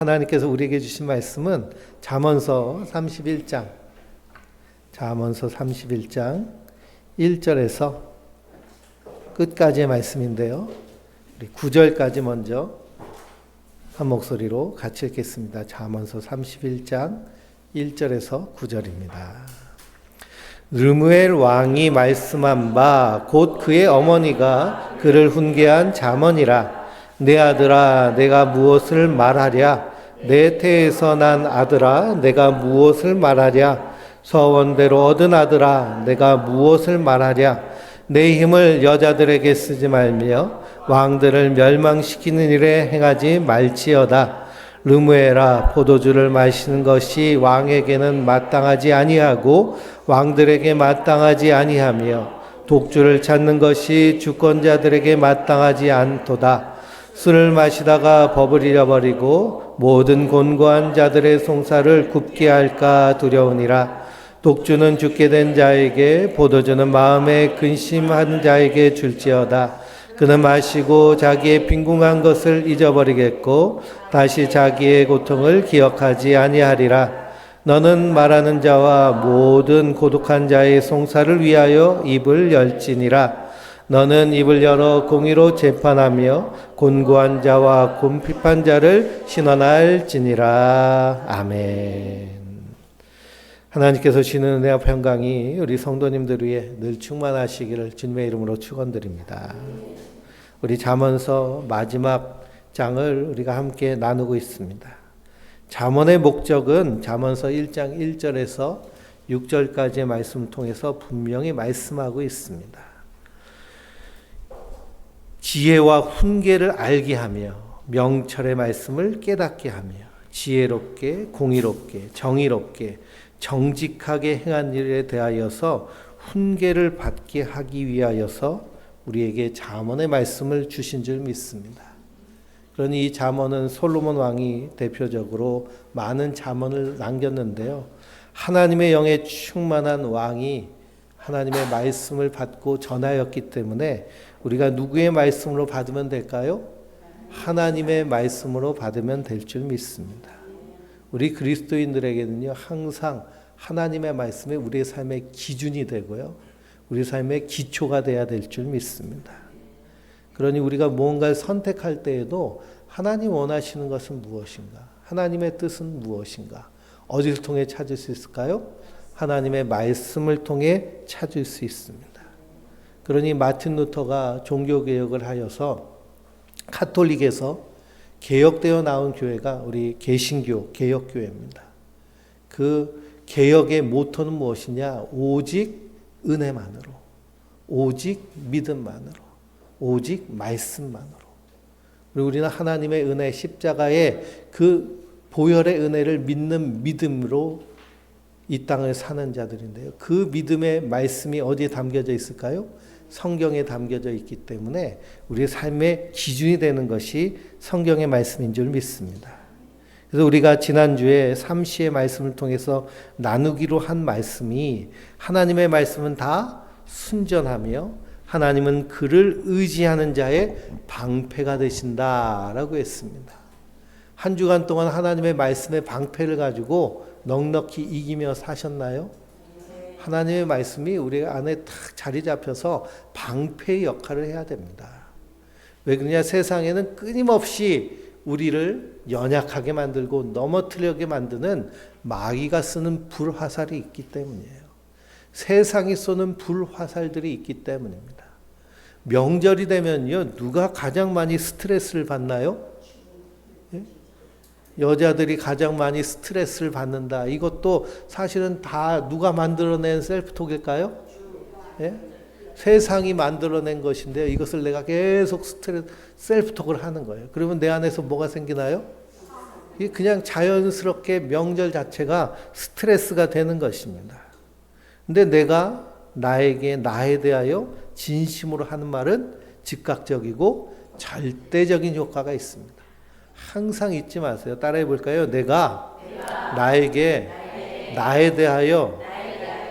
하나님께서 우리에게 주신 말씀은 잠언서 31장 1절에서 끝까지의 말씀인데요. 우리 9절까지 먼저 한 목소리로 같이 읽겠습니다. 잠언서 31장 1절에서 9절입니다. 르무엘 왕이 말씀한 바 곧 그의 어머니가 그를 훈계한 잠언이라. 내 아들아, 내가 무엇을 말하랴? 내 태에서 난 아들아, 내가 무엇을 말하랴? 서원대로 얻은 아들아, 내가 무엇을 말하랴? 내 힘을 여자들에게 쓰지 말며 왕들을 멸망시키는 일에 행하지 말지어다. 르무엘아, 포도주를 마시는 것이 왕에게는 마땅하지 아니하고 왕들에게 마땅하지 아니하며 독주를 찾는 것이 주권자들에게 마땅하지 않도다. 술을 마시다가 법을 잃어버리고 모든 곤고한 자들의 송사를 굽게 할까 두려우니라. 독주는 죽게 된 자에게, 포도주는 마음에 근심한 자에게 줄지어다. 그는 마시고 자기의 빈궁한 것을 잊어버리겠고 다시 자기의 고통을 기억하지 아니하리라. 너는 말하는 자와 모든 고독한 자의 송사를 위하여 입을 열지니라. 너는 입을 열어 공의로 재판하며 곤고한 자와 곤핍한 자를 신원할지니라. 아멘. 하나님께서 주시는 은혜와 평강이 우리 성도님들 위해 늘 충만하시기를 주님의 이름으로 축원드립니다. 우리 잠언서 마지막 장을 우리가 함께 나누고 있습니다. 잠언의 목적은 잠언서 1장 1절에서 6절까지의 말씀을 통해서 분명히 말씀하고 있습니다. 지혜와 훈계를 알게 하며 명철의 말씀을 깨닫게 하며 지혜롭게 공의롭게 정의롭게 정직하게 행한 일에 대하여서 훈계를 받게 하기 위하여서 우리에게 잠언의 말씀을 주신 줄 믿습니다. 그러니 이 잠언은 솔로몬 왕이 대표적으로 많은 잠언을 남겼는데요. 하나님의 영에 충만한 왕이 하나님의 말씀을 받고 전하였기 때문에 우리가 누구의 말씀으로 받으면 될까요? 하나님의 말씀으로 받으면 될 줄 믿습니다. 우리 그리스도인들에게는요, 항상 하나님의 말씀이 우리의 삶의 기준이 되고요, 우리 삶의 기초가 돼야 될 줄 믿습니다. 그러니 우리가 무언가를 선택할 때에도 하나님 원하시는 것은 무엇인가? 하나님의 뜻은 무엇인가? 어디를 통해 찾을 수 있을까요? 하나님의 말씀을 통해 찾을 수 있습니다. 그러니 마틴 루터가 종교개혁을 하여서 카톨릭에서 개혁되어 나온 교회가 우리 개신교, 개혁교회입니다. 그 개혁의 모토는 무엇이냐? 오직 은혜만으로, 오직 믿음만으로, 오직 말씀만으로. 그리고 우리는 하나님의 은혜, 십자가의 그 보혈의 은혜를 믿는 믿음으로 이 땅을 사는 자들인데요. 그 믿음의 말씀이 어디에 담겨져 있을까요? 성경에 담겨져 있기 때문에 우리의 삶의 기준이 되는 것이 성경의 말씀인 줄 믿습니다. 그래서 우리가 지난주에 삼시의 말씀을 통해서 나누기로 한 말씀이 하나님의 말씀은 다 순전하며 하나님은 그를 의지하는 자의 방패가 되신다라고 했습니다. 한 주간 동안 하나님의 말씀의 방패를 가지고 넉넉히 이기며 사셨나요? 하나님의 말씀이 우리 안에 딱 자리 잡혀서 방패의 역할을 해야 됩니다. 왜 그러냐? 세상에는 끊임없이 우리를 연약하게 만들고 넘어뜨리게 만드는 마귀가 쓰는 불화살이 있기 때문이에요. 세상이 쏘는 불화살들이 있기 때문입니다. 명절이 되면요, 누가 가장 많이 스트레스를 받나요? 예? 여자들이 가장 많이 스트레스를 받는다. 이것도 사실은 다 누가 만들어낸 셀프톡일까요? 예? 세상이 만들어낸 것인데요. 이것을 내가 계속 셀프톡을 하는 거예요. 그러면 내 안에서 뭐가 생기나요? 이게 그냥 자연스럽게 명절 자체가 스트레스가 되는 것입니다. 근데 내가 나에 대하여 진심으로 하는 말은 즉각적이고 절대적인 효과가 있습니다. 항상 잊지 마세요. 따라해 볼까요? 내가 나에 대하여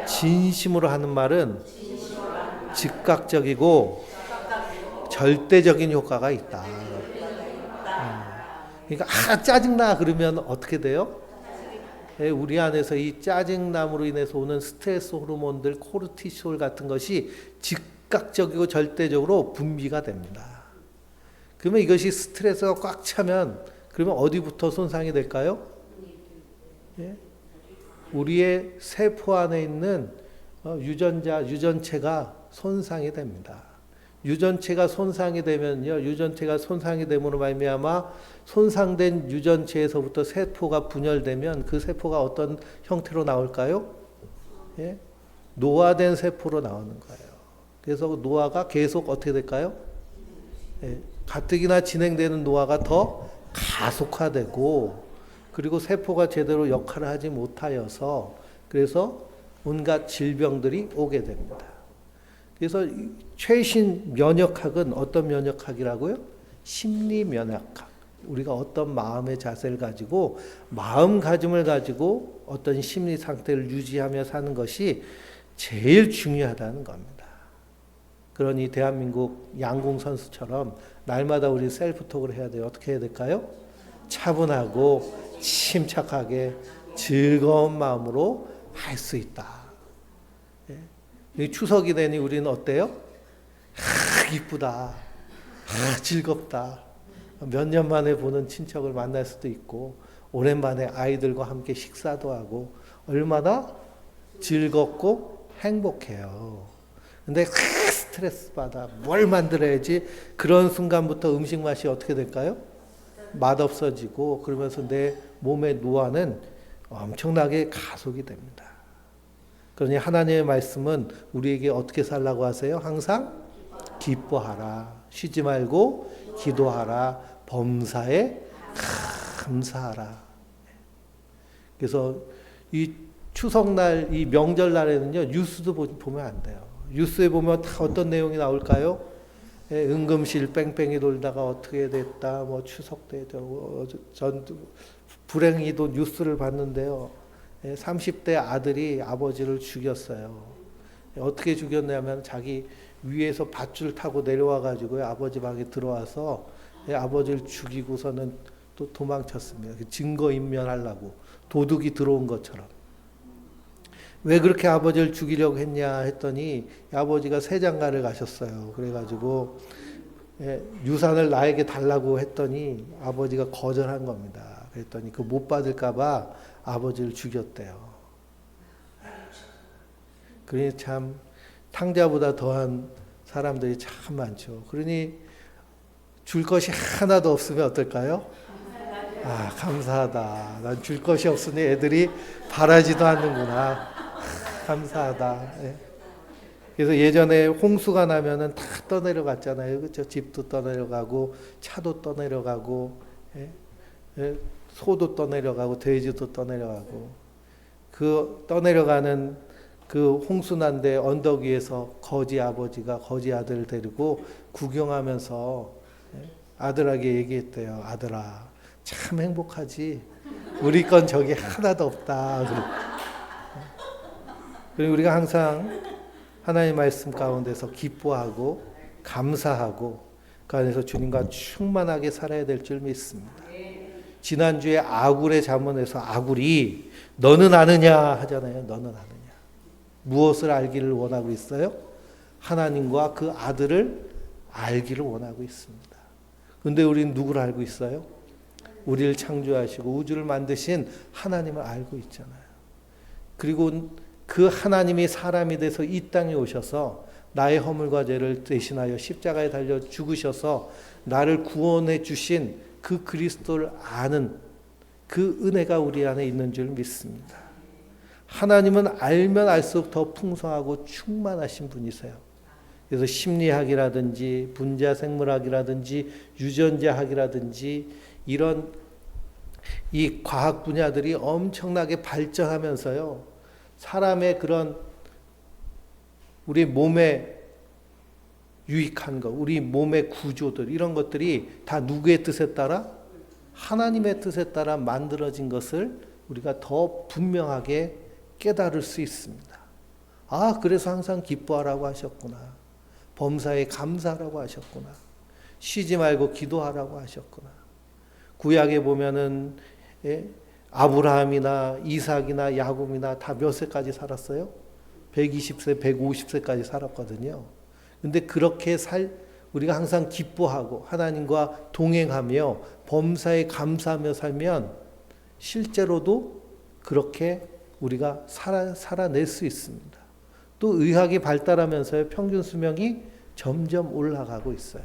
진심으로 하는 말은 즉각적이고 절대적인 효과가 있다. 그러니까 짜증나 그러면 어떻게 돼요? 우리 안에서 이 짜증남으로 인해서 오는 스트레스 호르몬들 코르티솔 같은 것이 즉각적이고 절대적으로 분비가 됩니다. 그러면 이것이 스트레스가 꽉 차면 그러면 어디부터 손상이 될까요? 예? 우리의 세포 안에 있는 유전체가 손상이 됩니다. 유전체가 손상이 되면요, 유전체가 손상이 됨으로 말미암아 손상된 유전체에서부터 세포가 분열되면 그 세포가 어떤 형태로 나올까요? 예? 노화된 세포로 나오는 거예요. 그래서 노화가 계속 어떻게 될까요? 예? 가뜩이나 진행되는 노화가 더 가속화되고, 그리고 세포가 제대로 역할을 하지 못하여서 그래서 온갖 질병들이 오게 됩니다. 그래서 최신 면역학은 어떤 면역학이라고요? 심리 면역학. 우리가 어떤 마음의 자세를 가지고 마음가짐을 가지고 어떤 심리 상태를 유지하며 사는 것이 제일 중요하다는 겁니다. 그러니 대한민국 양궁 선수처럼 날마다 우리 셀프톡을 해야 돼요. 어떻게 해야 될까요? 차분하고 침착하게 즐거운 마음으로 할 수 있다. 추석이 되니 우리는 어때요? 이쁘다. 즐겁다. 몇 년 만에 보는 친척을 만날 수도 있고 오랜만에 아이들과 함께 식사도 하고 얼마나 즐겁고 행복해요. 근데 스트레스 받아 뭘 만들어야지 그런 순간부터 음식 맛이 어떻게 될까요? 맛없어지고 그러면서 내 몸의 노화는 엄청나게 가속이 됩니다. 그러니 하나님의 말씀은 우리에게 어떻게 살라고 하세요? 항상 기뻐하라. 쉬지 말고 기도하라. 범사에 감사하라. 그래서 이 추석날, 이 명절날에는요, 뉴스도 보면 안 돼요. 뉴스에 보면 다 어떤 내용이 나올까요? 응급실 뺑뺑이 돌다가 어떻게 됐다, 뭐 추석 때, 전 불행히도 뉴스를 봤는데요. 30대 아들이 아버지를 죽였어요. 어떻게 죽였냐면 자기 위에서 밧줄 타고 내려와 가지고 아버지 방에 들어와서 아버지를 죽이고서는 또 도망쳤습니다. 증거 인멸하려고 도둑이 들어온 것처럼. 왜 그렇게 아버지를 죽이려고 했냐 했더니 아버지가 세장가를 가셨어요. 그래가지고 유산을 나에게 달라고 했더니 아버지가 거절한 겁니다. 그랬더니 그 못 받을까봐 아버지를 죽였대요. 그러니 참 탕자보다 더한 사람들이 참 많죠. 그러니 줄 것이 하나도 없으면 어떨까요? 감사하다. 난 줄 것이 없으니 애들이 바라지도 않는구나. 감사하다. 그래서 예전에 홍수가 나면은 다 떠내려갔잖아요. 그렇죠? 집도 떠내려가고 차도 떠내려가고 소도 떠내려가고 돼지도 떠내려가고 그 떠내려가는 그 홍수난데 언덕 위에서 거지 아버지가 거지 아들을 데리고 구경하면서 아들에게 얘기했대요. 아들아, 참 행복하지. 우리 건 저기 하나도 없다. 그리고 우리가 항상 하나님의 말씀 가운데서 기뻐하고 감사하고 그 안에서 주님과 충만하게 살아야 될 줄 믿습니다. 지난주에 아굴의 잠언에서 아굴이 너는 아느냐 하잖아요. 너는 아느냐. 무엇을 알기를 원하고 있어요? 하나님과 그 아들을 알기를 원하고 있습니다. 그런데 우리는 누구를 알고 있어요? 우리를 창조하시고 우주를 만드신 하나님을 알고 있잖아요. 그리고 그 하나님이 사람이 돼서 이 땅에 오셔서 나의 허물과 죄를 대신하여 십자가에 달려 죽으셔서 나를 구원해 주신 그 그리스도를 아는 그 은혜가 우리 안에 있는 줄 믿습니다. 하나님은 알면 알수록 더 풍성하고 충만하신 분이세요. 그래서 심리학이라든지 분자생물학이라든지 유전자학이라든지 이런 이 과학 분야들이 엄청나게 발전하면서요. 사람의 그런 우리 몸에 유익한 것, 우리 몸의 구조들 이런 것들이 다 누구의 뜻에 따라? 하나님의 뜻에 따라 만들어진 것을 우리가 더 분명하게 깨달을 수 있습니다. 그래서 항상 기뻐하라고 하셨구나. 범사에 감사하라고 하셨구나. 쉬지 말고 기도하라고 하셨구나. 구약에 보면은 아브라함이나 이삭이나 야곱이나 다 몇 세까지 살았어요? 120세, 150세까지 살았거든요. 근데 그렇게 우리가 항상 기뻐하고 하나님과 동행하며 범사에 감사하며 살면 실제로도 그렇게 우리가 살아낼 수 있습니다. 또 의학이 발달하면서 평균 수명이 점점 올라가고 있어요.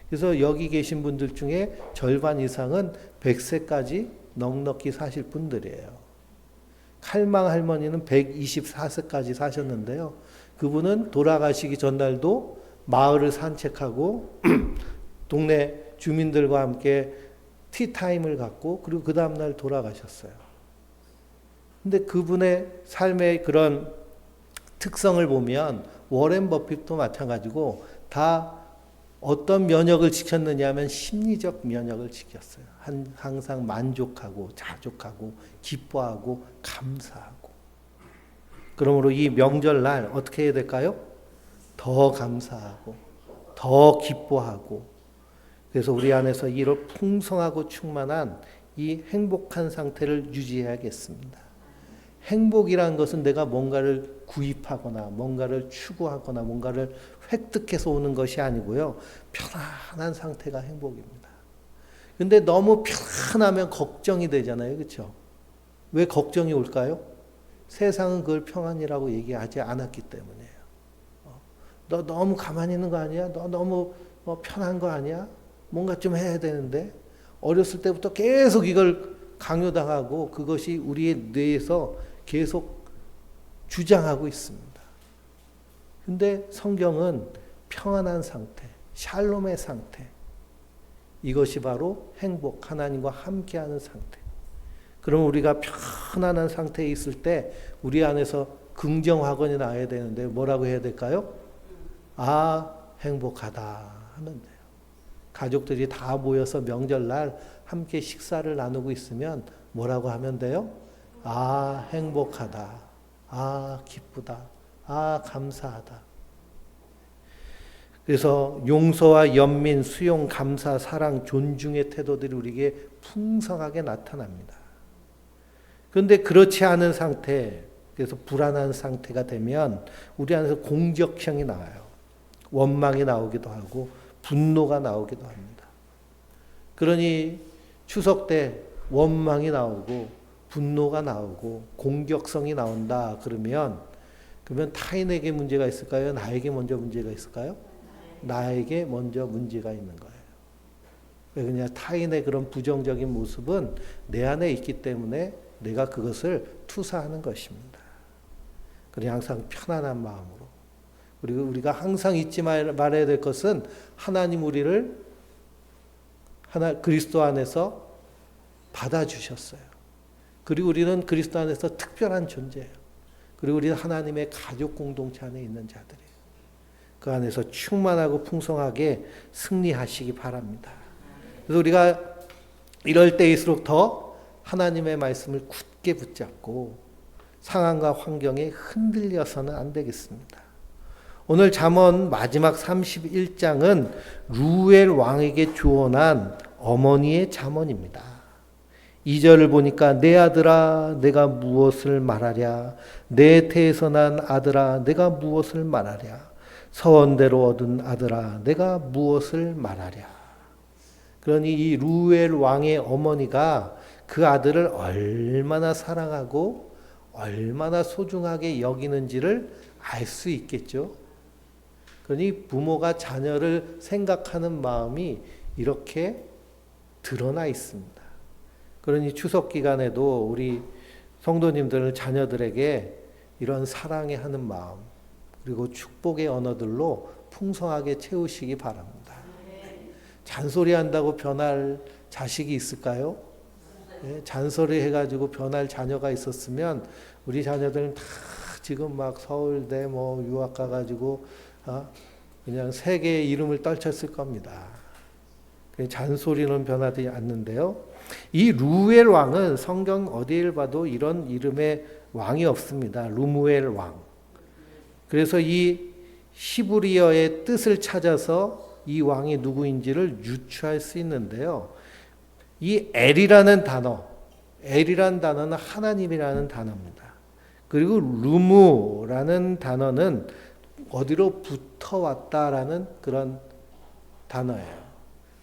그래서 여기 계신 분들 중에 절반 이상은 100세까지 넉넉히 사실 분들이에요. 칼망 할머니는 124세까지 사셨는데요. 그분은 돌아가시기 전날도 마을을 산책하고 동네 주민들과 함께 티타임을 갖고 그리고 그 다음날 돌아가셨어요. 근데 그분의 삶의 그런 특성을 보면 워렌 버핏도 마찬가지고 다 어떤 면역을 지켰느냐 하면 심리적 면역을 지켰어요. 항상 만족하고 자족하고 기뻐하고 감사하고. 그러므로 이 명절날 어떻게 해야 될까요? 더 감사하고 더 기뻐하고, 그래서 우리 안에서 이런 풍성하고 충만한 이 행복한 상태를 유지해야겠습니다. 행복이라는 것은 내가 뭔가를 구입하거나 뭔가를 추구하거나 뭔가를 획득해서 오는 것이 아니고요. 편안한 상태가 행복입니다. 근데 너무 편안하면 걱정이 되잖아요. 그렇죠? 왜 걱정이 올까요? 세상은 그걸 평안이라고 얘기하지 않았기 때문이에요. 너 너무 가만히 있는 거 아니야? 너 너무 편한 거 아니야? 뭔가 좀 해야 되는데. 어렸을 때부터 계속 이걸 강요당하고 그것이 우리의 뇌에서 계속 주장하고 있습니다. 근데 성경은 평안한 상태, 샬롬의 상태, 이것이 바로 행복, 하나님과 함께하는 상태. 그럼 우리가 편안한 상태에 있을 때 우리 안에서 긍정학원이 나와야 되는데 뭐라고 해야 될까요? 아, 행복하다 하면 돼요. 가족들이 다 모여서 명절날 함께 식사를 나누고 있으면 뭐라고 하면 돼요? 아, 행복하다. 아, 기쁘다. 아, 감사하다. 그래서 용서와 연민, 수용, 감사, 사랑, 존중의 태도들이 우리에게 풍성하게 나타납니다. 그런데 그렇지 않은 상태, 그래서 불안한 상태가 되면 우리 안에서 공격형이 나와요. 원망이 나오기도 하고 분노가 나오기도 합니다. 그러니 추석 때 원망이 나오고 분노가 나오고 공격성이 나온다 그러면 타인에게 문제가 있을까요? 나에게 먼저 문제가 있을까요? 나에게 먼저 문제가 있는 거예요. 왜 그러냐? 타인의 그런 부정적인 모습은 내 안에 있기 때문에 내가 그것을 투사하는 것입니다. 그러니 항상 편안한 마음으로. 그리고 우리가 항상 잊지 말아야 될 것은 하나님 우리를 그리스도 안에서 받아주셨어요. 그리고 우리는 그리스도 안에서 특별한 존재예요. 그리고 우리는 하나님의 가족 공동체 안에 있는 자들이에요. 그 안에서 충만하고 풍성하게 승리하시기 바랍니다. 그래서 우리가 이럴 때일수록 더 하나님의 말씀을 굳게 붙잡고 상황과 환경에 흔들려서는 안 되겠습니다. 오늘 잠언 마지막 31장은 루엘 왕에게 주어난 어머니의 잠언입니다. 2절을 보니까 내 아들아 내가 무엇을 말하랴, 내 태에서 난 아들아 내가 무엇을 말하랴, 서원대로 얻은 아들아 내가 무엇을 말하랴. 그러니 이 루엘 왕의 어머니가 그 아들을 얼마나 사랑하고 얼마나 소중하게 여기는지를 알 수 있겠죠. 그러니 부모가 자녀를 생각하는 마음이 이렇게 드러나 있습니다. 그러니 추석 기간에도 우리 성도님들은 자녀들에게 이런 사랑에 하는 마음 그리고 축복의 언어들로 풍성하게 채우시기 바랍니다. 잔소리한다고 변할 자식이 있을까요? 네, 잔소리 해가지고 변할 자녀가 있었으면 우리 자녀들은 다 지금 막 서울대 유학 가가지고 그냥 세계의 이름을 떨쳤을 겁니다. 잔소리는 변하지 않는데요. 이 루엘 왕은 성경 어디를 봐도 이런 이름의 왕이 없습니다. 루무엘 왕. 그래서 이 히브리어의 뜻을 찾아서 이 왕이 누구인지를 유추할 수 있는데요. 이 엘이라는 단어는 하나님이라는 단어입니다. 그리고 루무라는 단어는 어디로 붙어왔다라는 그런 단어예요.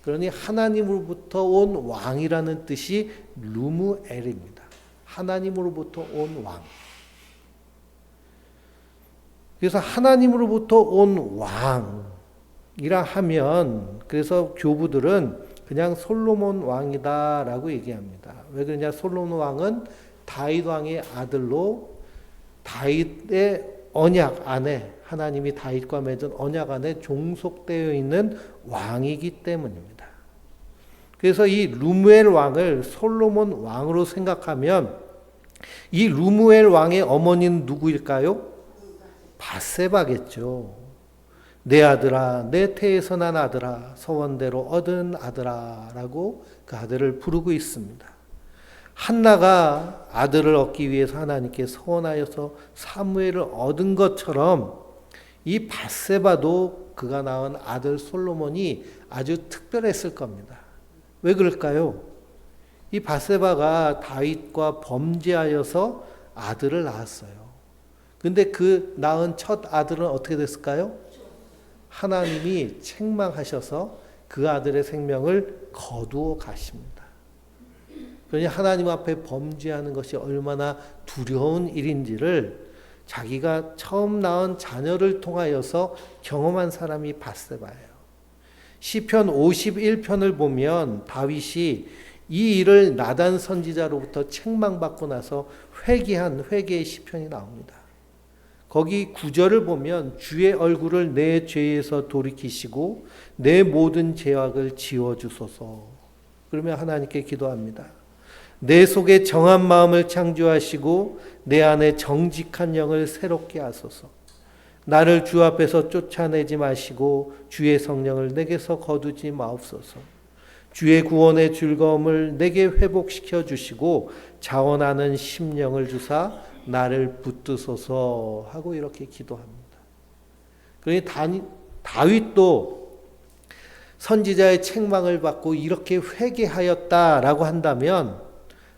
그러니 하나님으로부터 온 왕이라는 뜻이 루무엘입니다. 하나님으로부터 온 왕. 그래서 하나님으로부터 온 왕이라 하면 그래서 교부들은 그냥 솔로몬 왕이다라고 얘기합니다. 왜 그러냐? 솔로몬 왕은 다윗 왕의 아들로 다윗의 언약 안에 하나님이 다윗과 맺은 언약 안에 종속되어 있는 왕이기 때문입니다. 그래서 이 루무엘 왕을 솔로몬 왕으로 생각하면 이 루무엘 왕의 어머니는 누구일까요? 밧세바겠죠. 내 아들아, 내 태에서 난 아들아, 서원대로 얻은 아들아 라고 그 아들을 부르고 있습니다. 한나가 아들을 얻기 위해서 하나님께 서원하여서 사무엘을 얻은 것처럼 이 밧세바도 그가 낳은 아들 솔로몬이 아주 특별했을 겁니다. 왜 그럴까요? 이 밧세바가 다윗과 범죄하여서 아들을 낳았어요. 근데 그 낳은 첫 아들은 어떻게 됐을까요? 하나님이 책망하셔서 그 아들의 생명을 거두어 가십니다. 그러니 하나님 앞에 범죄하는 것이 얼마나 두려운 일인지를 자기가 처음 낳은 자녀를 통하여서 경험한 사람이 밧세바예요. 시편 51편을 보면 다윗이 이 일을 나단 선지자로부터 책망받고 나서 회개한 회개의 시편이 나옵니다. 거기 9절을 보면 주의 얼굴을 내 죄에서 돌이키시고 내 모든 죄악을 지워주소서. 그러면 하나님께 기도합니다. 내 속에 정한 마음을 창조하시고 내 안에 정직한 영을 새롭게 하소서. 나를 주 앞에서 쫓아내지 마시고 주의 성령을 내게서 거두지 마옵소서. 주의 구원의 즐거움을 내게 회복시켜 주시고 자원하는 심령을 주사 나를 붙드소서 하고 이렇게 기도합니다. 그러니 다윗도 선지자의 책망을 받고 이렇게 회개하였다라고 한다면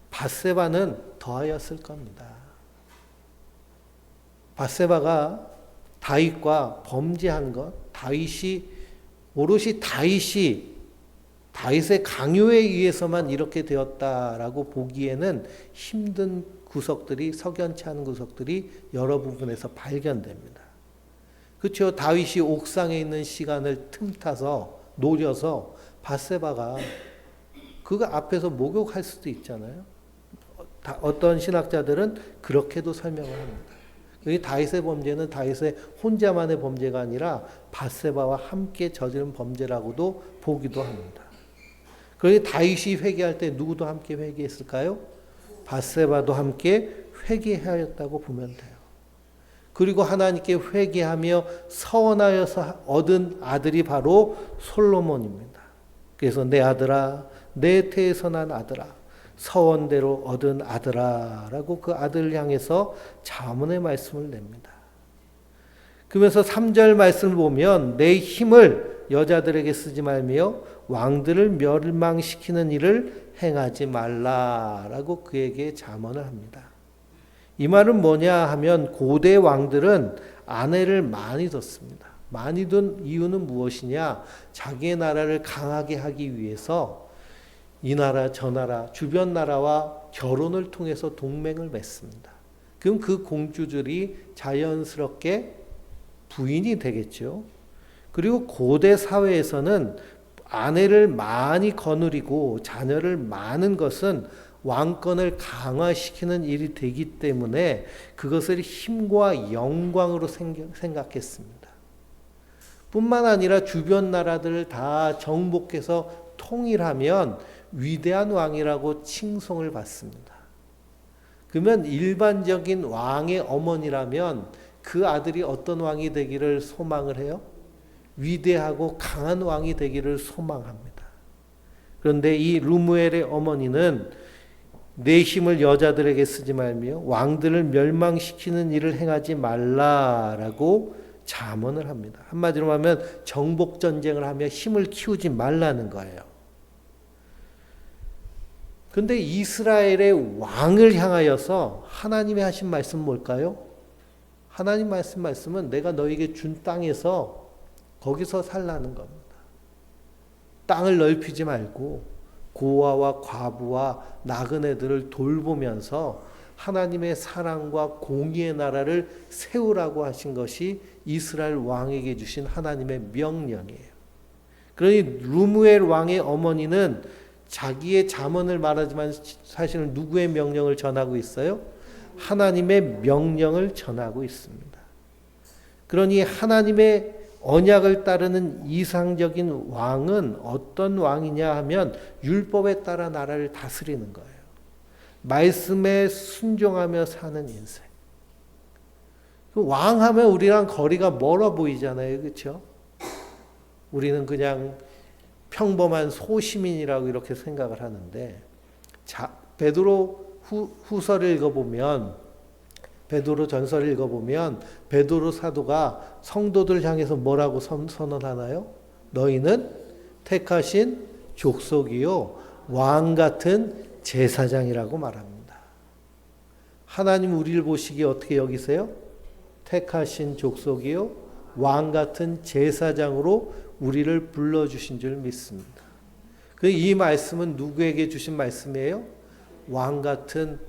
밧세바는 더하였을 겁니다. 밧세바가 다윗과 범죄한 것, 오롯이 다윗의 강요에 의해서만 이렇게 되었다라고 보기에는 힘든 구석들이, 석연치 않은 구석들이 여러 부분에서 발견됩니다. 그렇죠. 다윗이 옥상에 있는 시간을 틈타서 노려서 밧세바가 그거 앞에서 목욕할 수도 있잖아요. 어떤 신학자들은 그렇게도 설명을 합니다. 이 다윗의 범죄는 다윗의 혼자만의 범죄가 아니라 밧세바와 함께 저지른 범죄라고도 보기도 합니다. 그러니 다윗이 회개할 때 누구도 함께 회개했을까요? 밧세바도 함께 회개하였다고 보면 돼요. 그리고 하나님께 회개하며 서원하여서 얻은 아들이 바로 솔로몬입니다. 그래서 내 아들아, 내 태에서 난 아들아, 서원대로 얻은 아들아 라고 그 아들을 향해서 자문의 말씀을 냅니다. 그러면서 3절 말씀을 보면 내 힘을 여자들에게 쓰지 말며 왕들을 멸망시키는 일을 행하지 말라라고 그에게 자문을 합니다. 이 말은 뭐냐 하면 고대 왕들은 아내를 많이 뒀습니다. 많이 둔 이유는 무엇이냐? 자기의 나라를 강하게 하기 위해서 이 나라 저 나라 주변 나라와 결혼을 통해서 동맹을 맺습니다. 그럼 그 공주들이 자연스럽게 부인이 되겠죠. 그리고 고대 사회에서는 아내를 많이 거느리고 자녀를 많은 것은 왕권을 강화시키는 일이 되기 때문에 그것을 힘과 영광으로 생각했습니다. 뿐만 아니라 주변 나라들을 다 정복해서 통일하면 위대한 왕이라고 칭송을 받습니다. 그러면 일반적인 왕의 어머니라면 그 아들이 어떤 왕이 되기를 소망을 해요? 위대하고 강한 왕이 되기를 소망합니다. 그런데 이 루무엘의 어머니는 내 힘을 여자들에게 쓰지 말며 왕들을 멸망시키는 일을 행하지 말라라고 자문을 합니다. 한마디로 하면 정복 전쟁을 하며 힘을 키우지 말라는 거예요. 근데 이스라엘의 왕을 향하여서 하나님이 하신 말씀은 뭘까요? 하나님 말씀은 내가 너에게 준 땅에서 거기서 살라는 겁니다. 땅을 넓히지 말고 고아와 과부와 나그네들을 돌보면서 하나님의 사랑과 공의의 나라를 세우라고 하신 것이 이스라엘 왕에게 주신 하나님의 명령이에요. 그러니 루무엘 왕의 어머니는 자기의 잠언을 말하지만 사실은 누구의 명령을 전하고 있어요? 하나님의 명령을 전하고 있습니다. 그러니 하나님의 언약을 따르는 이상적인 왕은 어떤 왕이냐 하면 율법에 따라 나라를 다스리는 거예요. 말씀에 순종하며 사는 인생. 왕하면 우리랑 거리가 멀어 보이잖아요. 그렇죠? 우리는 그냥 평범한 소시민이라고 이렇게 생각을 하는데, 베드로 후서를 읽어보면, 베드로 전서를 읽어보면 베드로 사도가 성도들 향해서 뭐라고 선언하나요? 너희는 택하신 족속이요 왕 같은 제사장이라고 말합니다. 하나님 우리를 보시기에 어떻게 여기세요? 택하신 족속이요 왕 같은 제사장으로 우리를 불러주신 줄 믿습니다. 이 말씀은 누구에게 주신 말씀이에요? 왕 같은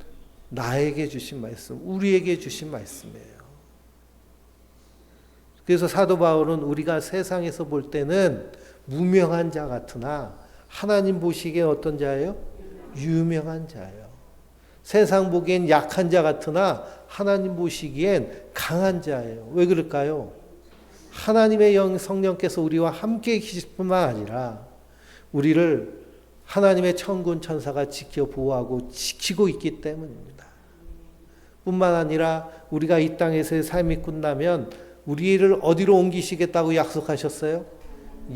나에게 주신 말씀, 우리에게 주신 말씀이에요. 그래서 사도 바울은 우리가 세상에서 볼 때는 무명한 자 같으나 하나님 보시기에 어떤 자예요? 유명한 자예요. 세상 보기엔 약한 자 같으나 하나님 보시기엔 강한 자예요. 왜 그럴까요? 하나님의 성령께서 우리와 함께 계실 뿐만 아니라 우리를 하나님의 천군 천사가 지켜 보호하고 지키고 있기 때문입니다. 뿐만 아니라 우리가 이 땅에서의 삶이 끝나면 우리를 어디로 옮기시겠다고 약속하셨어요?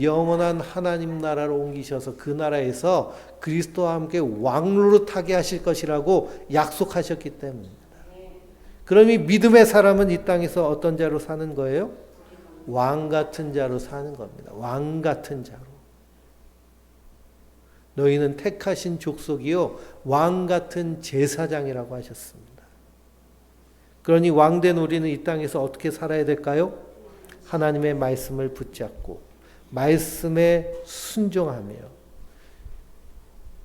영원한 하나님 나라로 옮기셔서 그 나라에서 그리스도와 함께 왕노릇하게 하실 것이라고 약속하셨기 때문입니다. 그러니 믿음의 사람은 이 땅에서 어떤 자로 사는 거예요? 왕 같은 자로 사는 겁니다. 왕 같은 자로. 너희는 택하신 족속이요 왕 같은 제사장이라고 하셨습니다. 그러니 왕된 우리는 이 땅에서 어떻게 살아야 될까요? 하나님의 말씀을 붙잡고 말씀에 순종하며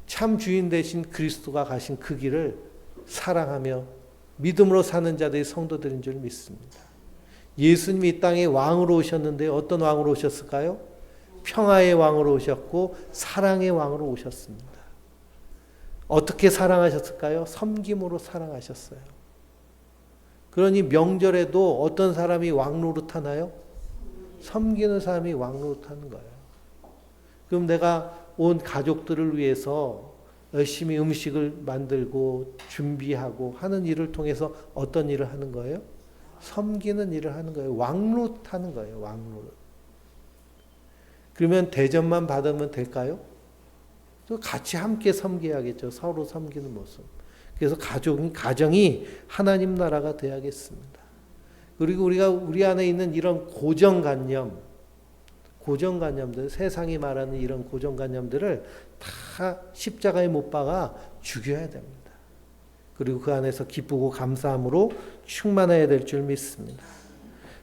참 주인 되신 그리스도가 가신 그 길을 사랑하며 믿음으로 사는 자들이 성도들인 줄 믿습니다. 예수님이 이 땅에 왕으로 오셨는데 어떤 왕으로 오셨을까요? 평화의 왕으로 오셨고 사랑의 왕으로 오셨습니다. 어떻게 사랑하셨을까요? 섬김으로 사랑하셨어요. 그러니 명절에도 어떤 사람이 왕 노릇하나요? 섬기는 사람이 왕 노릇하는 거예요. 그럼 내가 온 가족들을 위해서 열심히 음식을 만들고 준비하고 하는 일을 통해서 어떤 일을 하는 거예요? 섬기는 일을 하는 거예요. 왕 노릇하는 거예요. 왕 노릇. 그러면 대접만 받으면 될까요? 또 같이 함께 섬겨야겠죠. 서로 섬기는 모습. 그래서 가정이 하나님 나라가 돼야겠습니다. 그리고 우리 안에 있는 이런 고정관념들, 세상이 말하는 이런 고정관념들을 다 십자가에 못 박아 죽여야 됩니다. 그리고 그 안에서 기쁘고 감사함으로 충만해야 될 줄 믿습니다.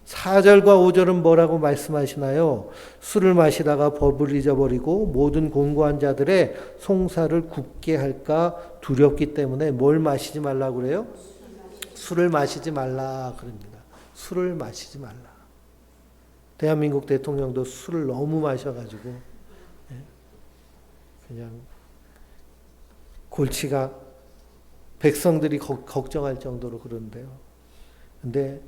4절과 5절은 뭐라고 말씀하시나요? 술을 마시다가 법을 잊어버리고 모든 공고한 자들의 송사를 굽게 할까 두렵기 때문에 뭘 마시지 말라고 그래요? 술을 마시지 말라 그럽니다. 술을 마시지 말라. 대한민국 대통령도 술을 너무 마셔가지고 그냥 골치가 백성들이 걱정할 정도로 그런데요. 근데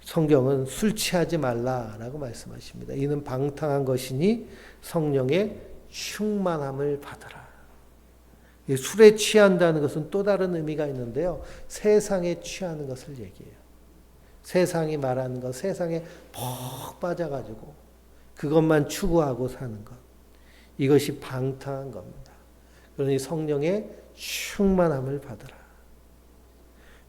성경은 술 취하지 말라라고 말씀하십니다. 이는 방탕한 것이니 성령의 충만함을 받으라. 술에 취한다는 것은 또 다른 의미가 있는데요. 세상에 취하는 것을 얘기해요. 세상이 말하는 것, 세상에 퍽 빠져가지고 그것만 추구하고 사는 것. 이것이 방탕한 겁니다. 그러니 성령의 충만함을 받으라.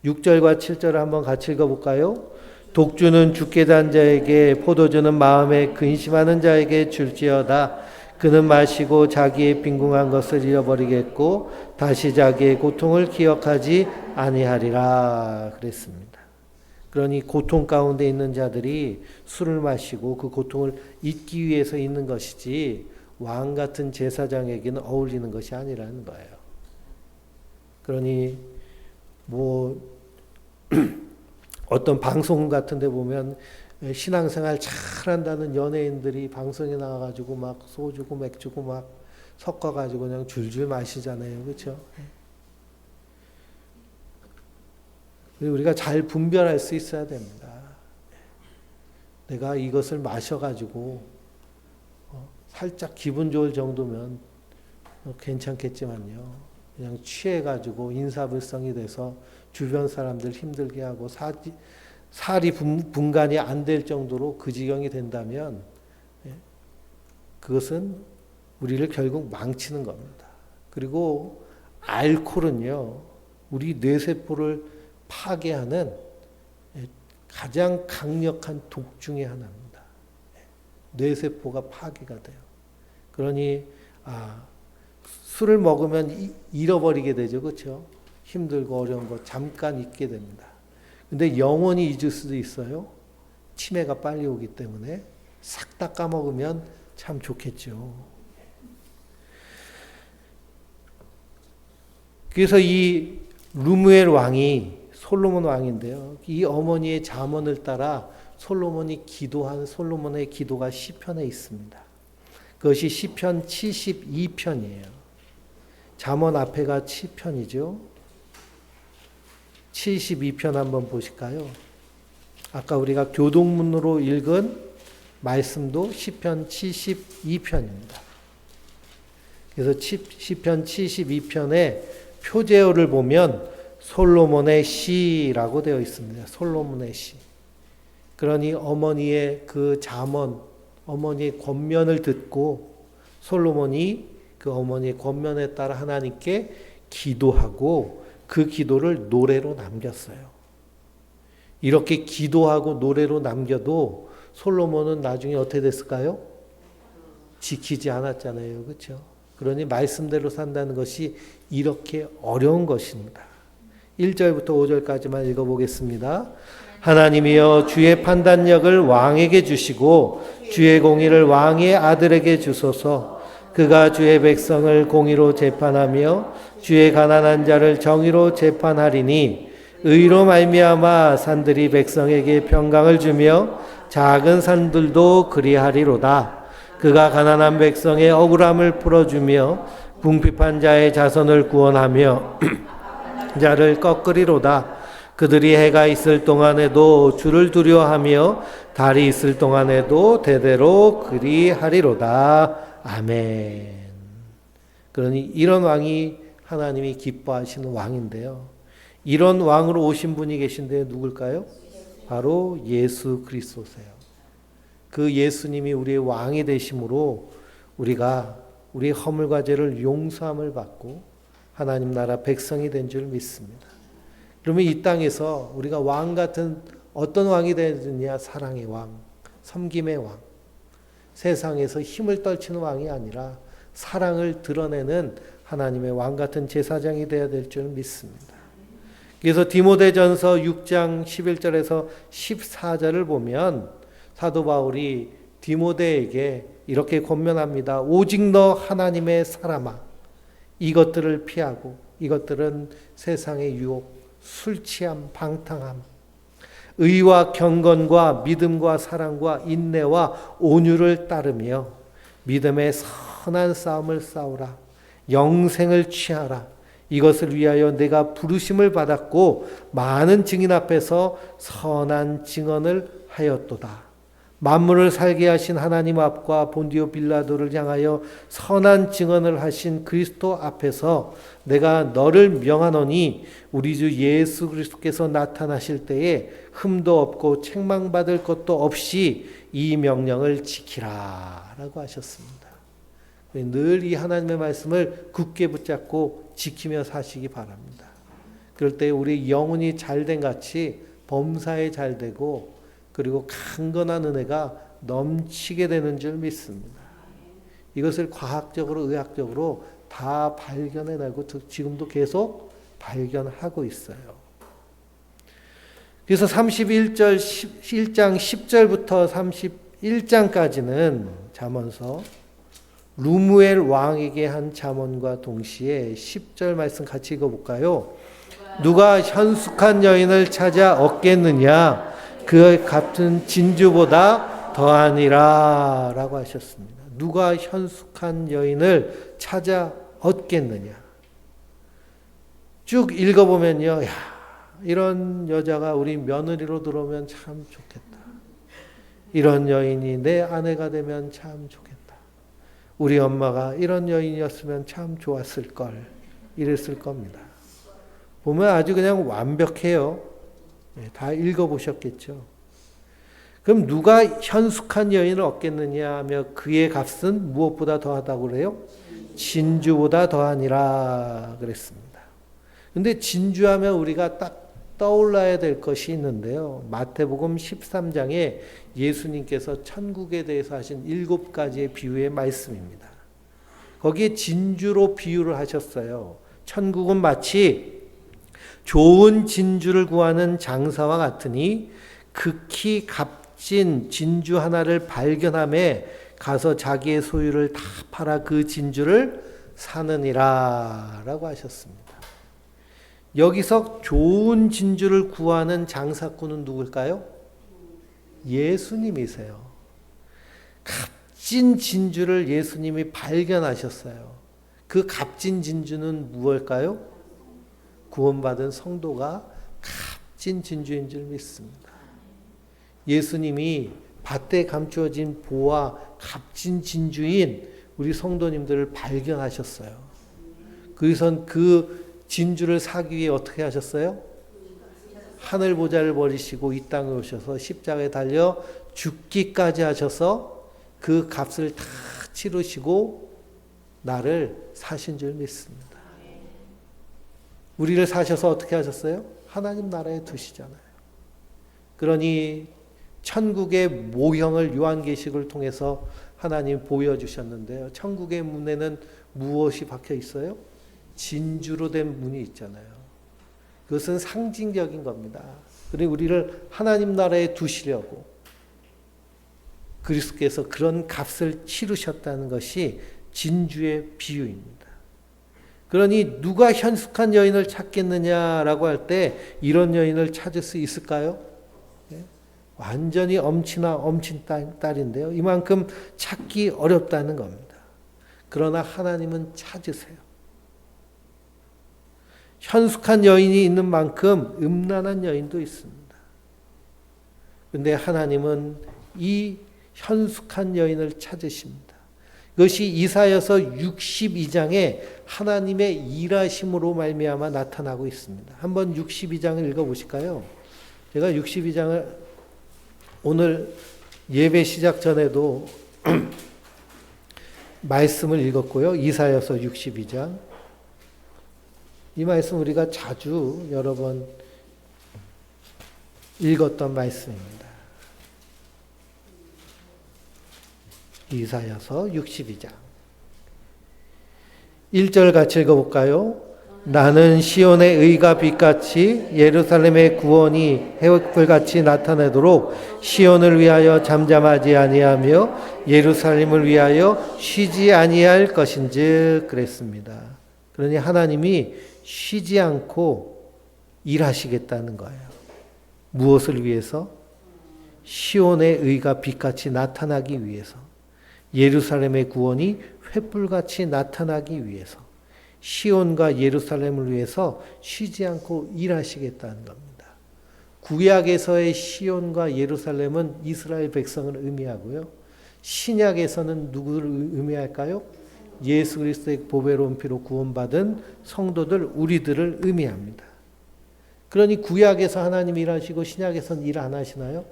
6절과 7절을 한번 같이 읽어볼까요? 독주는 죽게 단 자에게 포도주는 마음에 근심하는 자에게 줄지어다. 그는 마시고 자기의 빈궁한 것을 잃어버리겠고 다시 자기의 고통을 기억하지 아니하리라 그랬습니다. 그러니 고통 가운데 있는 자들이 술을 마시고 그 고통을 잊기 위해서 있는 것이지 왕 같은 제사장에게는 어울리는 것이 아니라는 거예요. 그러니 뭐 어떤 방송 같은 데 보면 신앙생활 잘한다는 연예인들이 방송에 나와가지고 막 소주고 맥주고 막 섞어가지고 그냥 줄줄 마시잖아요. 그렇죠? 우리가 잘 분별할 수 있어야 됩니다. 내가 이것을 마셔가지고 살짝 기분 좋을 정도면 괜찮겠지만요. 그냥 취해가지고 인사불성이 돼서 주변 사람들 힘들게 하고 살이 분간이 안 될 정도로 그 지경이 된다면 그것은 우리를 결국 망치는 겁니다. 그리고 알코올은요, 우리 뇌세포를 파괴하는 가장 강력한 독 중에 하나입니다. 뇌세포가 파괴가 돼요. 그러니 술을 먹으면 잃어버리게 되죠. 그렇죠? 힘들고 어려운 거 잠깐 잊게 됩니다. 근데 영원히 잊을 수도 있어요. 치매가 빨리 오기 때문에 싹 다 까먹으면 참 좋겠죠. 그래서 이 르무엘 왕이 솔로몬 왕인데요. 이 어머니의 잠언을 따라 솔로몬이 기도한 솔로몬의 기도가 시편에 있습니다. 그것이 시편 72편이에요. 잠언 앞에가 시편이죠. 72편 한번 보실까요? 아까 우리가 교동문으로 읽은 말씀도 시편 72편입니다. 그래서 시편 72편의 표제어를 보면 솔로몬의 시라고 되어 있습니다. 솔로몬의 시. 그러니 어머니의 그 잠언, 어머니의 권면을 듣고 솔로몬이 그 어머니의 권면에 따라 하나님께 기도하고 그 기도를 노래로 남겼어요. 이렇게 기도하고 노래로 남겨도 솔로몬은 나중에 어떻게 됐을까요? 지키지 않았잖아요. 그렇죠? 그러니 말씀대로 산다는 것이 이렇게 어려운 것입니다. 1절부터 5절까지만 읽어보겠습니다. 하나님이여 주의 판단력을 왕에게 주시고 주의 공의를 왕의 아들에게 주소서. 그가 주의 백성을 공의로 재판하며 주의 가난한 자를 정의로 재판하리니 의로 말미암아 산들이 백성에게 평강을 주며 작은 산들도 그리하리로다. 그가 가난한 백성의 억울함을 풀어주며 궁핍한 자의 자손을 구원하며 자를 꺾으리로다. 그들이 해가 있을 동안에도 주를 두려워하며 달이 있을 동안에도 대대로 그리하리로다. 아멘. 그러니 이런 왕이 하나님이 기뻐하시는 왕인데요. 이런 왕으로 오신 분이 계신데 누굴까요? 바로 예수 그리스도세요. 그 예수님이 우리의 왕이 되심으로 우리가 우리 허물과 죄를 용서함을 받고 하나님 나라 백성이 된 줄 믿습니다. 그러면 이 땅에서 우리가 왕 같은 어떤 왕이 되느냐? 사랑의 왕, 섬김의 왕. 세상에서 힘을 떨치는 왕이 아니라 사랑을 드러내는 하나님의 왕 같은 제사장이 되어야 될 줄 믿습니다. 그래서 디모데전서 6장 11절에서 14절을 보면 사도 바울이 디모데에게 이렇게 권면합니다. 오직 너 하나님의 사람아, 이것들을 피하고, 이것들은 세상의 유혹, 술 취함, 방탕함, 의와 경건과 믿음과 사랑과 인내와 온유를 따르며 믿음의 선한 싸움을 싸우라. 영생을 취하라. 이것을 위하여 내가 부르심을 받았고 많은 증인 앞에서 선한 증언을 하였도다. 만물을 살게 하신 하나님 앞과 본디오 빌라도를 향하여 선한 증언을 하신 그리스도 앞에서 내가 너를 명하노니 우리 주 예수 그리스도께서 나타나실 때에 흠도 없고 책망받을 것도 없이 이 명령을 지키라 라고 하셨습니다. 늘 이 하나님의 말씀을 굳게 붙잡고 지키며 사시기 바랍니다. 그럴 때 우리 영혼이 잘된 같이 범사에 잘되고 그리고 강건한 은혜가 넘치게 되는 줄 믿습니다. 이것을 과학적으로 의학적으로 다 발견해내고 지금도 계속 발견하고 있어요. 그래서 31장 10절부터 31장까지는 잠언서 루무엘 왕에게 한 잠언과 동시에 10절 말씀 같이 읽어볼까요? 누가 현숙한 여인을 찾아 얻겠느냐? 그의 값은 진주보다 더하니라 라고 하셨습니다. 누가 현숙한 여인을 찾아 얻겠느냐? 쭉 읽어보면요. 야, 이런 여자가 우리 며느리로 들어오면 참 좋겠다. 이런 여인이 내 아내가 되면 참 좋겠다. 우리 엄마가 이런 여인이었으면 참 좋았을 걸. 이랬을 겁니다. 보면 아주 그냥 완벽해요. 다 읽어보셨겠죠. 그럼 누가 현숙한 여인을 얻겠느냐 하며 그의 값은 무엇보다 더하다고 그래요? 진주보다 더하니라 그랬습니다. 근데 진주하면 우리가 딱 떠올라야 될 것이 있는데요. 마태복음 13장에 예수님께서 천국에 대해서 하신 7가지의 비유의 말씀입니다. 거기에 진주로 비유를 하셨어요. 천국은 마치 좋은 진주를 구하는 장사와 같으니 극히 값진 진주 하나를 발견함에 가서 자기의 소유를 다 팔아 그 진주를 사느니라 라고 하셨습니다. 여기서 좋은 진주를 구하는 장사꾼은 누굴까요? 예수님이세요. 값진 진주를 예수님이 발견하셨어요. 그 값진 진주는 무엇일까요? 구원받은 성도가 값진 진주인 줄 믿습니다. 예수님이 밭에 감추어진 보화 값진 진주인 우리 성도님들을 발견하셨어요. 그래서 그 진주를 사기 위해 어떻게 하셨어요? 하늘 보좌를 버리시고 이 땅에 오셔서 십자가에 달려 죽기까지 하셔서 그 값을 다 치르시고 나를 사신 줄 믿습니다. 우리를 사셔서 어떻게 하셨어요? 하나님 나라에 두시잖아요. 그러니 천국의 모형을 요한계시록을 통해서 하나님 보여주셨는데요. 천국의 문에는 무엇이 박혀 있어요? 진주로 된 문이 있잖아요. 그것은 상징적인 겁니다. 그리고 우리를 하나님 나라에 두시려고 그리스도께서 그런 값을 치르셨다는 것이 진주의 비유입니다. 그러니 누가 현숙한 여인을 찾겠느냐라고 할 때 이런 여인을 찾을 수 있을까요? 완전히 엄친 딸인데요. 이만큼 찾기 어렵다는 겁니다. 그러나 하나님은 찾으세요. 현숙한 여인이 있는 만큼 음란한 여인도 있습니다. 그런데 하나님은 이 현숙한 여인을 찾으십니다. 이것이 이사야서 62장에 하나님의 일하심으로 말미암아 나타나고 있습니다. 한번 62장을 읽어보실까요? 제가 62장을 오늘 예배 시작 전에도 말씀을 읽었고요. 이사야서 62장. 이 말씀 우리가 자주 여러 번 읽었던 말씀입니다. 이사야서 62장 1절 같이 읽어볼까요? 나는 시온의 의가 빛같이 예루살렘의 구원이 햇불같이 나타나도록 시온을 위하여 잠잠하지 아니하며 예루살렘을 위하여 쉬지 아니할 것인즉 그랬습니다. 그러니 하나님이 쉬지 않고 일하시겠다는 거예요. 무엇을 위해서? 시온의 의가 빛같이 나타나기 위해서. 예루살렘의 구원이 횃불같이 나타나기 위해서. 시온과 예루살렘을 위해서 쉬지 않고 일하시겠다는 겁니다. 구약에서의 시온과 예루살렘은 이스라엘 백성을 의미하고요. 신약에서는 누구를 의미할까요? 예수 그리스도의 보배로운 피로 구원받은 성도들, 우리들을 의미합니다. 그러니 구약에서 하나님 일하시고 신약에서는 일 안 하시나요?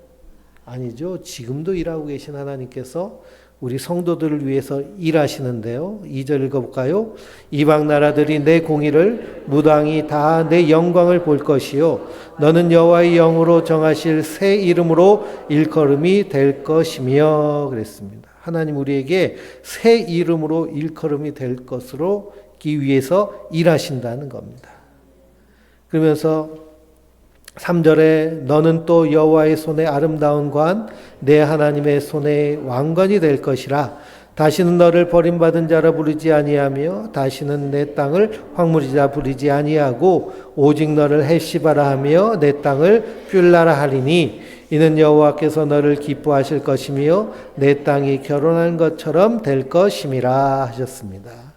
아니죠. 지금도 일하고 계신 하나님께서 우리 성도들을 위해서 일하시는데요. 2절 읽어볼까요? 이방 나라들이 내 공의를 무당히 다 내 영광을 볼 것이요 너는 여호와의 영으로 정하실 새 이름으로 일컬음이 될 것이며 그랬습니다. 하나님 우리에게 새 이름으로 일컬음이 될 것으로기 위해서 일하신다는 겁니다. 그러면서 3절에 너는 또 여호와의 손에 아름다운 관 내 하나님의 손에 왕관이 될 것이라. 다시는 너를 버림받은 자라 부르지 아니하며 다시는 내 땅을 황무지자 부르지 아니하고 오직 너를 헬시바라 하며 내 땅을 뷸라라 하리니 이는 여호와께서 너를 기뻐하실 것이며 내 땅이 결혼한 것처럼 될 것임이라 하셨습니다.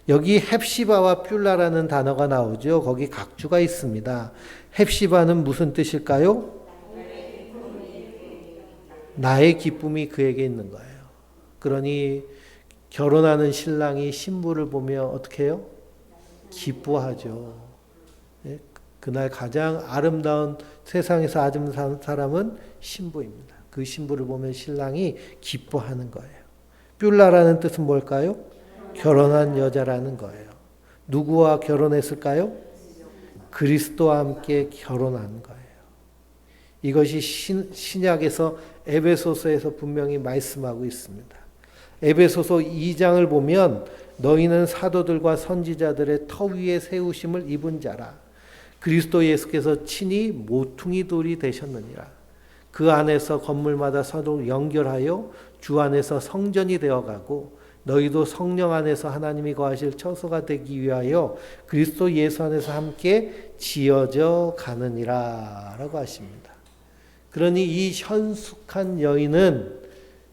여기 헵시바와 뷸라라는 단어가 나오죠. 거기 각주가 있습니다. 헵시바는 무슨 뜻일까요? 나의 기쁨이 그에게 있는 거예요. 그러니 결혼하는 신랑이 신부를 보며 어떻게 해요? 기뻐하죠. 그날 가장 아름다운 세상에서 아름다운 사람은 신부입니다. 그 신부를 보면 신랑이 기뻐하는 거예요. 뷸라라는 뜻은 뭘까요? 결혼한 여자라는 거예요. 누구와 결혼했을까요? 그리스도와 함께 결혼한 거예요. 이것이 신약에서 에베소서에서 분명히 말씀하고 있습니다. 에베소서 2장을 보면 너희는 사도들과 선지자들의 터 위에 세우심을 입은 자라. 그리스도 예수께서 친히 모퉁이 돌이 되셨느니라. 그 안에서 건물마다 서로 연결하여 주 안에서 성전이 되어가고 너희도 성령 안에서 하나님이 거하실 처소가 되기 위하여 그리스도 예수 안에서 함께 지어져 가느니라 라고 하십니다. 그러니 이 현숙한 여인은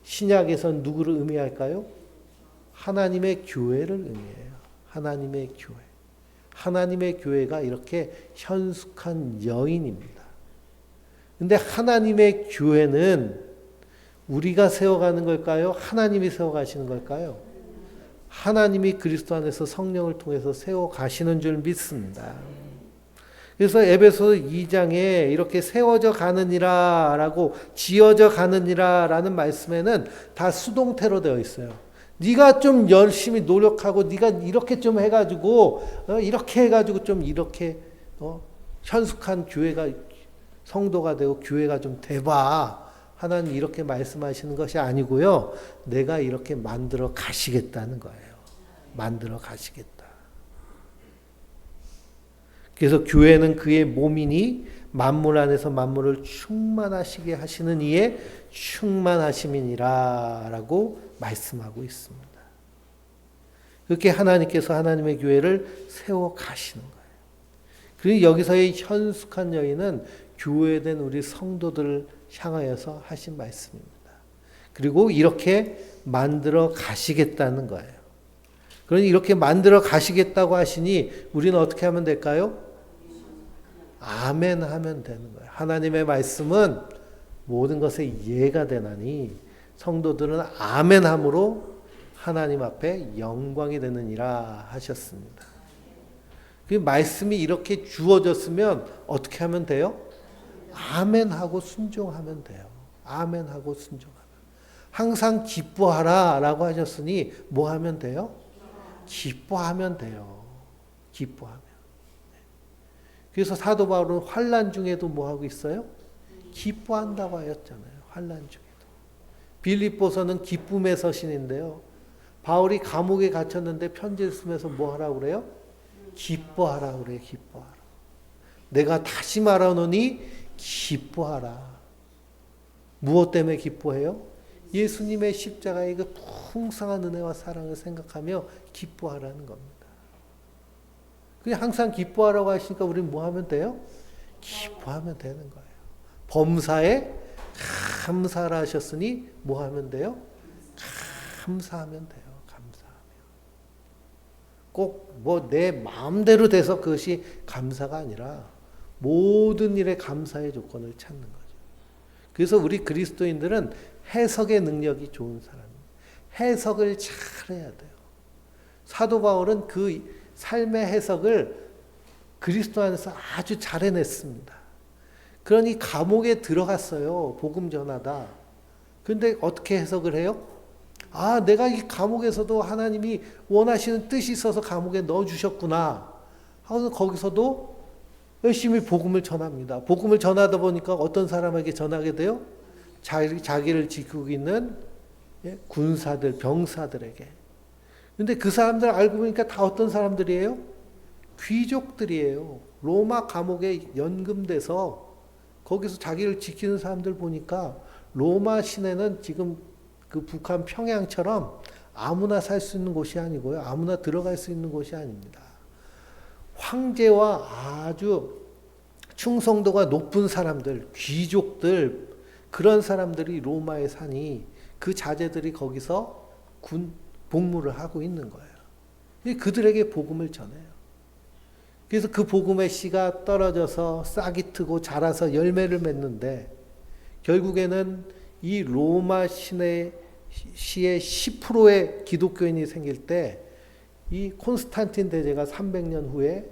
신약에선 누구를 의미할까요? 하나님의 교회를 의미해요. 하나님의 교회. 하나님의 교회가 이렇게 현숙한 여인입니다. 근데 하나님의 교회는 우리가 세워가는 걸까요? 하나님이 세워가시는 걸까요? 하나님이 그리스도 안에서 성령을 통해서 세워가시는 줄 믿습니다. 그래서 에베소 2장에 이렇게 세워져 가느니라 라고 지어져 가느니라 라는 말씀에는 다 수동태로 되어 있어요. 네가 좀 열심히 노력하고 네가 이렇게 좀 해가지고 이렇게 해가지고 좀 이렇게 현숙한 교회가 성도가 되고 교회가 좀 돼봐. 하나님 이렇게 말씀하시는 것이 아니고요. 내가 이렇게 만들어 가시겠다는 거예요. 만들어 가시겠다. 그래서 교회는 그의 몸이니 만물 안에서 만물을 충만하시게 하시는 이의 충만하심이니라 라고 말씀하고 있습니다. 그렇게 하나님께서 하나님의 교회를 세워 가시는 거예요. 그리고 여기서의 현숙한 여인은 교회된 우리 성도들을 향하여서 하신 말씀입니다. 그리고 이렇게 만들어 가시겠다는 거예요. 그러니 이렇게 만들어 가시겠다고 하시니 우리는 어떻게 하면 될까요? 아멘 하면 되는 거예요. 하나님의 말씀은 모든 것에 이해가 되나니 성도들은 아멘 함으로 하나님 앞에 영광이 되느니라 하셨습니다. 그 말씀이 이렇게 주어졌으면 어떻게 하면 돼요? 아멘 하고 순종하면 돼요. 아멘 하고 순종하면. 항상 기뻐하라 라고 하셨으니 뭐 하면 돼요? 기뻐하면 돼요. 기뻐하면. 그래서 사도 바울은 환난 중에도 뭐 하고 있어요? 기뻐한다고 하였잖아요. 환난 중에도. 빌립보서는 기쁨의 서신인데요. 바울이 감옥에 갇혔는데 편지를 쓰면서 뭐 하라고 그래요? 기뻐하라 그래요. 기뻐하라. 내가 다시 말하노니 기뻐하라. 무엇 때문에 기뻐해요? 예수님의 십자가의 그 풍성한 은혜와 사랑을 생각하며 기뻐하라는 겁니다. 그냥 항상 기뻐하라고 하시니까 우리는 뭐 하면 돼요? 기뻐하면 되는 거예요. 범사에 감사를 하셨으니 뭐 하면 돼요? 감사하면 돼요. 감사하면. 꼭 뭐 내 마음대로 돼서 그것이 감사가 아니라 모든 일에 감사의 조건을 찾는 거죠. 그래서 우리 그리스도인들은 해석의 능력이 좋은 사람입니다. 해석을 잘 해야 돼요. 사도 바울은 그 삶의 해석을 그리스도 안에서 아주 잘 해냈습니다. 그러니 감옥에 들어갔어요. 복음 전하다. 그런데 어떻게 해석을 해요? 아, 내가 이 감옥에서도 하나님이 원하시는 뜻이 있어서 감옥에 넣어주셨구나. 하고서 거기서도 열심히 복음을 전합니다. 복음을 전하다 보니까 어떤 사람에게 전하게 돼요? 자기를 지키고 있는 예? 군사들, 병사들에게. 근데 그 사람들 알고 보니까 다 어떤 사람들이에요? 귀족들이에요. 로마 감옥에 연금돼서 거기서 자기를 지키는 사람들 보니까 로마 시내는 지금 그 북한 평양처럼 아무나 살 수 있는 곳이 아니고요. 아무나 들어갈 수 있는 곳이 아닙니다. 황제와 아주 충성도가 높은 사람들, 귀족들, 그런 사람들이 로마에 사니 그 자제들이 거기서 복무를 하고 있는 거예요. 그들에게 복음을 전해요. 그래서 그 복음의 씨가 떨어져서 싹이 트고 자라서 열매를 맺는데 결국에는 이 로마 시의 10%의 기독교인이 생길 때 이 콘스탄틴 대제가 300년 후에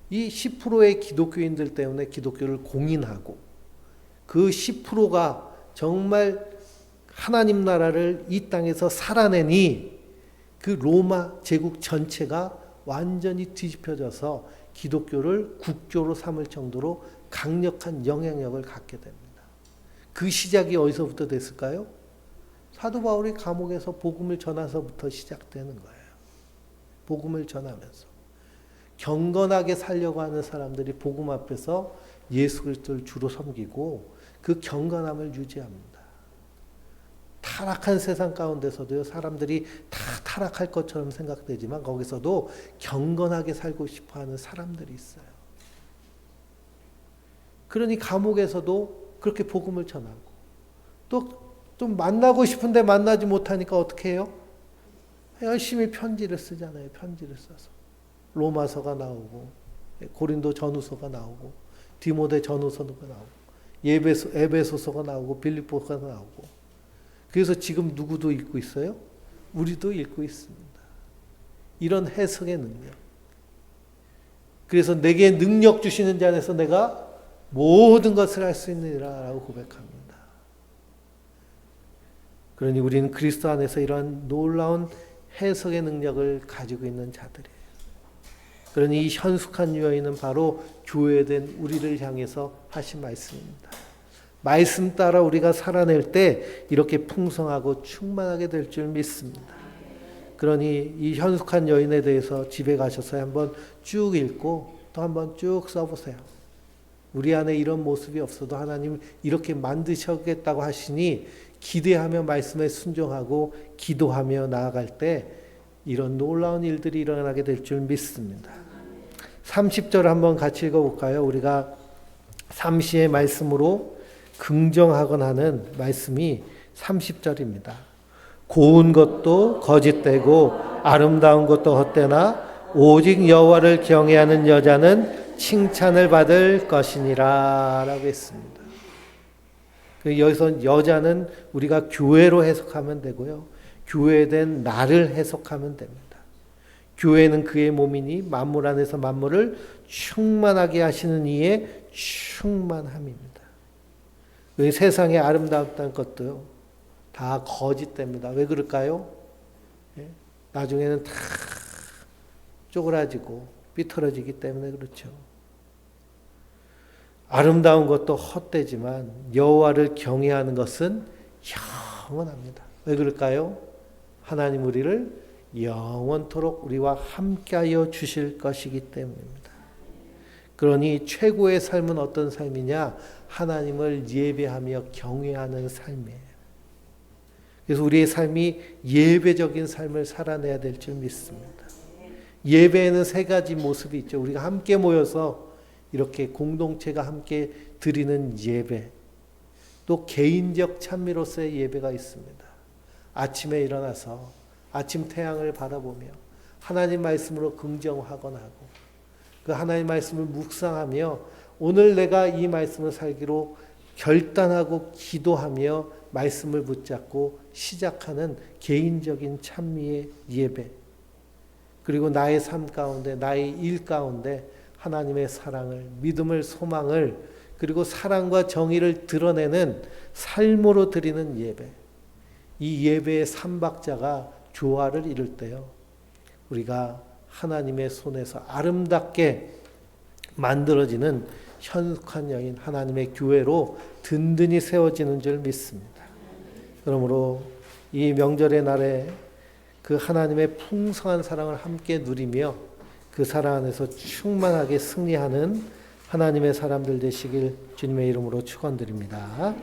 이 10%의 기독교인들 때문에 기독교를 공인하고 그 10%가 정말 하나님 나라를 이 땅에서 살아내니 그 로마 제국 전체가 완전히 뒤집혀져서 기독교를 국교로 삼을 정도로 강력한 영향력을 갖게 됩니다. 그 시작이 어디서부터 됐을까요? 사도 바울이 감옥에서 복음을 전해서부터 시작되는 거예요. 복음을 전하면서. 경건하게 살려고 하는 사람들이 복음 앞에서 예수 그리스도를 주로 섬기고 그 경건함을 유지합니다. 타락한 세상 가운데서도요, 사람들이 다 타락할 것처럼 생각되지만 거기서도 경건하게 살고 싶어 하는 사람들이 있어요. 그러니 감옥에서도 그렇게 복음을 전하고 또 좀 만나고 싶은데 만나지 못하니까 어떻게 해요? 열심히 편지를 쓰잖아요. 편지를 써서. 로마서가 나오고 고린도 전후서가 나오고 디모데 전후서가 나오고 에베소서가 나오고 빌립보서가 나오고 그래서 지금 누구도 읽고 있어요? 우리도 읽고 있습니다. 이런 해석의 능력. 그래서 내게 능력 주시는 자 안에서 내가 모든 것을 할 수 있느니라라고 고백합니다. 그러니 우리는 그리스도 안에서 이러한 놀라운 해석의 능력을 가지고 있는 자들이에요. 그러니 이 현숙한 여인은 바로 교회된 우리를 향해서 하신 말씀입니다. 말씀 따라 우리가 살아낼 때 이렇게 풍성하고 충만하게 될 줄 믿습니다. 그러니 이 현숙한 여인에 대해서 집에 가셔서 한번 쭉 읽고 또 한번 쭉 써보세요. 우리 안에 이런 모습이 없어도 하나님 이렇게 만드셨겠다고 하시니 기대하며 말씀에 순종하고 기도하며 나아갈 때 이런 놀라운 일들이 일어나게 될 줄 믿습니다. 30절 한번 같이 읽어볼까요? 우리가 삼시의 말씀으로 긍정하곤 하는 말씀이 30절입니다. 고운 것도 거짓되고 아름다운 것도 헛되나 오직 여호와를 경외하는 여자는 칭찬을 받을 것이니라 라고 했습니다. 여기서 여자는 우리가 교회로 해석하면 되고요. 교회된 나를 해석하면 됩니다. 교회는 그의 몸이니 만물 안에서 만물을 충만하게 하시는 이의 충만함입니다. 세상에 아름다웠다는 것도요. 다 거짓됩니다. 왜 그럴까요? 나중에는 다 쪼그라지고 삐뚤어지기 때문에 그렇죠. 아름다운 것도 헛되지만 여호와를 경외하는 것은 영원합니다. 왜 그럴까요? 하나님 우리를 영원토록 우리와 함께하여 주실 것이기 때문입니다. 그러니 최고의 삶은 어떤 삶이냐? 하나님을 예배하며 경외하는 삶이에요. 그래서 우리의 삶이 예배적인 삶을 살아내야 될 줄 믿습니다. 예배에는 세 가지 모습이 있죠. 우리가 함께 모여서 이렇게 공동체가 함께 드리는 예배, 또 개인적 찬미로서의 예배가 있습니다. 아침에 일어나서 아침 태양을 바라보며 하나님 말씀으로 긍정하곤 하고 그 하나님 말씀을 묵상하며 오늘 내가 이 말씀을 살기로 결단하고 기도하며 말씀을 붙잡고 시작하는 개인적인 찬미의 예배, 그리고 나의 삶 가운데 나의 일 가운데 하나님의 사랑을, 믿음을, 소망을, 그리고 사랑과 정의를 드러내는 삶으로 드리는 예배. 이 예배의 삼박자가 조화를 이룰 때요, 우리가 하나님의 손에서 아름답게 만들어지는 현숙한 여인, 하나님의 교회로 든든히 세워지는 줄 믿습니다. 그러므로 이 명절의 날에 그 하나님의 풍성한 사랑을 함께 누리며 그 사랑 안에서 충만하게 승리하는 하나님의 사람들 되시길 주님의 이름으로 축원드립니다.